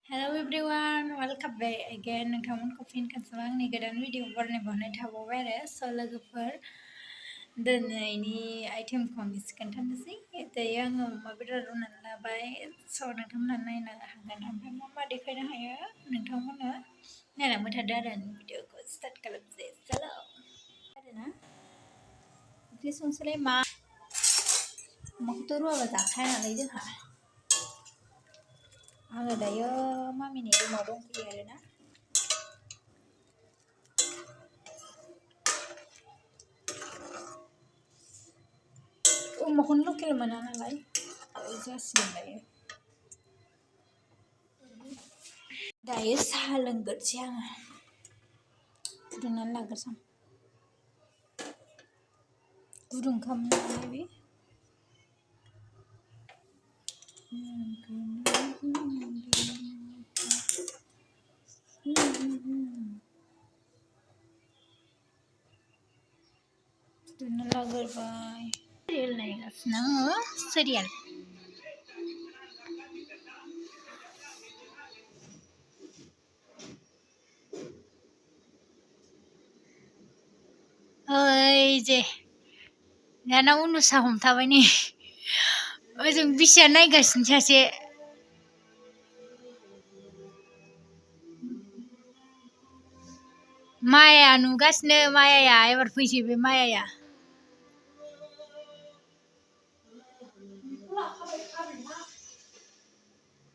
Hello everyone, welcome back again. नोंथांमोनखौ फिन खनसे आंनि गोदान भिडिअ बरनायबावनाय थाबावबाय आरो लोगोफोर दिनैनि आइटेमखौ आं एसे खोन्थानोसै दायो आङो अमा बेदर रुनानै लाबाय नोंथांमोनहा नायनो हागोन ओमफ्राय मा मा देखायनो हायो नोंथांमोननो नायलांबाय थादो आरो भिडिअखौ स्टार्ट खालामसै चलो आरोना ओंख्रि संसैलाय अमाखौथ' रुवाबा जाखाया नालाय जोंहा आङो दायो मामिनि रुमाव दंफैयो आरोना अमाखौनो लकेल मोना नालाय जासिगोन दायो साहा लोंग्रोसै आङो फुदुंनानै लाग्रोसां गुदुं खालामनानै बे फुदुंना लाग्रोबाय सिरियाल नायगासिनो आङो सिरियाल ओइ जे दाना उनुसा हमथाबाय नै ओजों बिसिया नायगासिनो सासे माया नुगासिनो मायाया एबार फैसै बे मायाया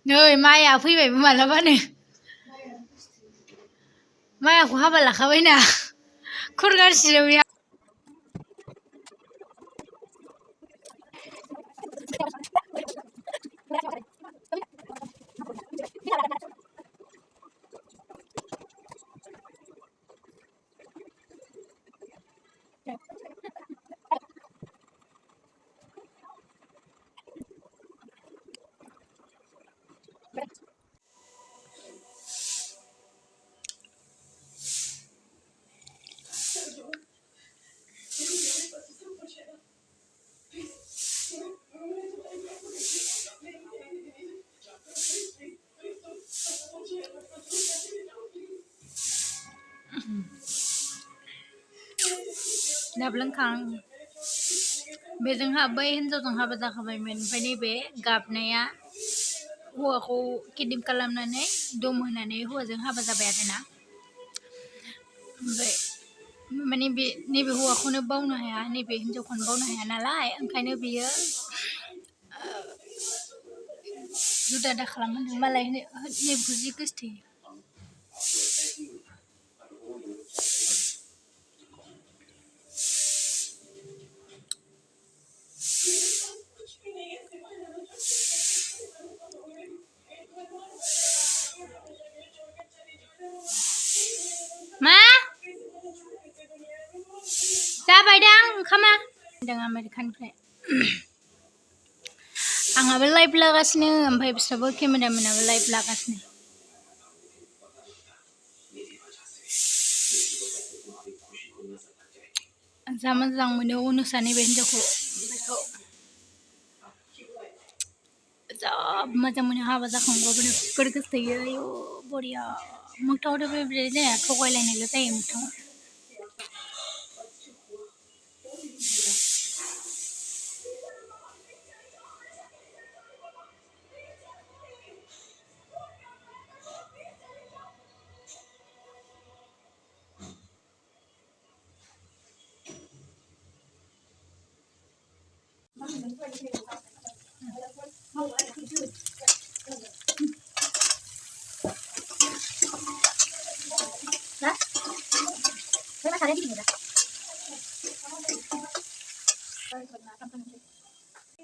नै माया फैबायबो मालाबानो मायाखौ हाबा लाखाबायना खरगारसिनो बेहा दाबो लोंखां बेजोंहा बै हिन्जावजों हाबा जाखाबायमोन ओमफ्राय नैबे गाबनाया हौवाखौ किडनेप खालामनानै दम होनानै हौवाजों हाबा जाबाय आरोना ओमफ्राय माने नैबे हौवाखौनो बावनो हाया नैबे हिन्जावखौनो बावनो हाया नालाय ओंखायनो बियो जुदा दा खालामहोदों मालाय नैबेखौ जि गोसथोयो मा जाबायदां ओंखामा होनदों आमेरिकानिफ्राय आंहाबो लाइभ लागासिनो ओमफ्राय बिस्राबो केमेरामेनाबो लाइभ लागासिनो जा मोजां मोनो उनुसा नैबे हिन्जावखौ बेखौ जा मोजां मोनो हाबा जाखांबाबो नोगोर गोसोथोयो आयु बरिया मोगथाङावथ' बेबायदि जाया थगायलायनायल' जायो मोगथाङाव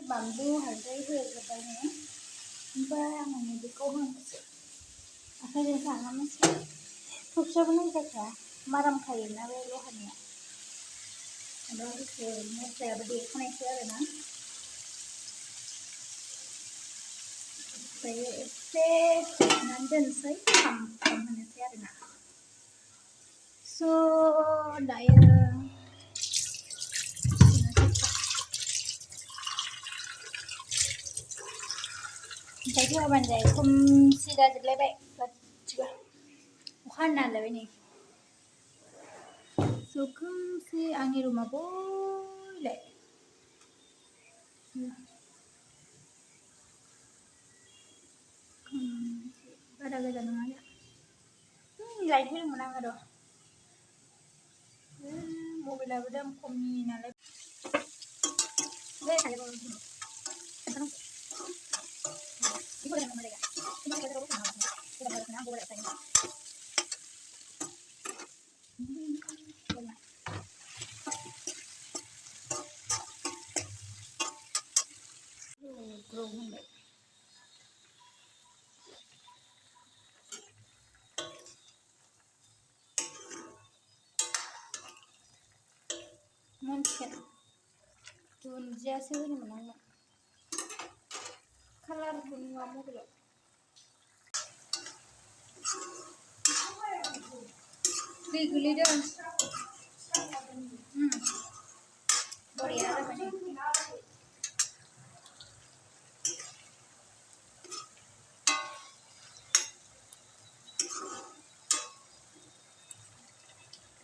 बानलु हालदै होजोब्बाय ओमफ्राय आङो बेखौ होनोसै आखाइजों सानानैसै थबसेयावबो नांजाखाया माराम खायोना बे लहानिया ओमफ्राय मस्लायाबो देखानायसै आरोना ओमफ्राय एसे संनानै दोनसै होनोसै आरोना स' दायो ओमफ्राय होबानो जायो खोमसि जाजोबलायबाय गासिबो अखा हानालायबाय नै स' खोमसि आंनि रुमा बयलाय बारा गोजान नङा लाइट होदोंमोन आङो र' मबाइलाबो दाम खमनि नालाय ग्रौ होनबाय मोनसिगोन दुन्दियासो होनोमोन आङो कालारखौ नुवा मबाइलाव दै गोलैदों बरिया जाबाय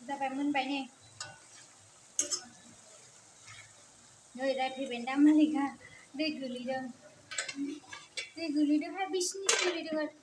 जाबाय मोनबाय नै नै रायफैबाय दा मालिका दै गोलैदोंहाय बिसिनि गोलैदों आरो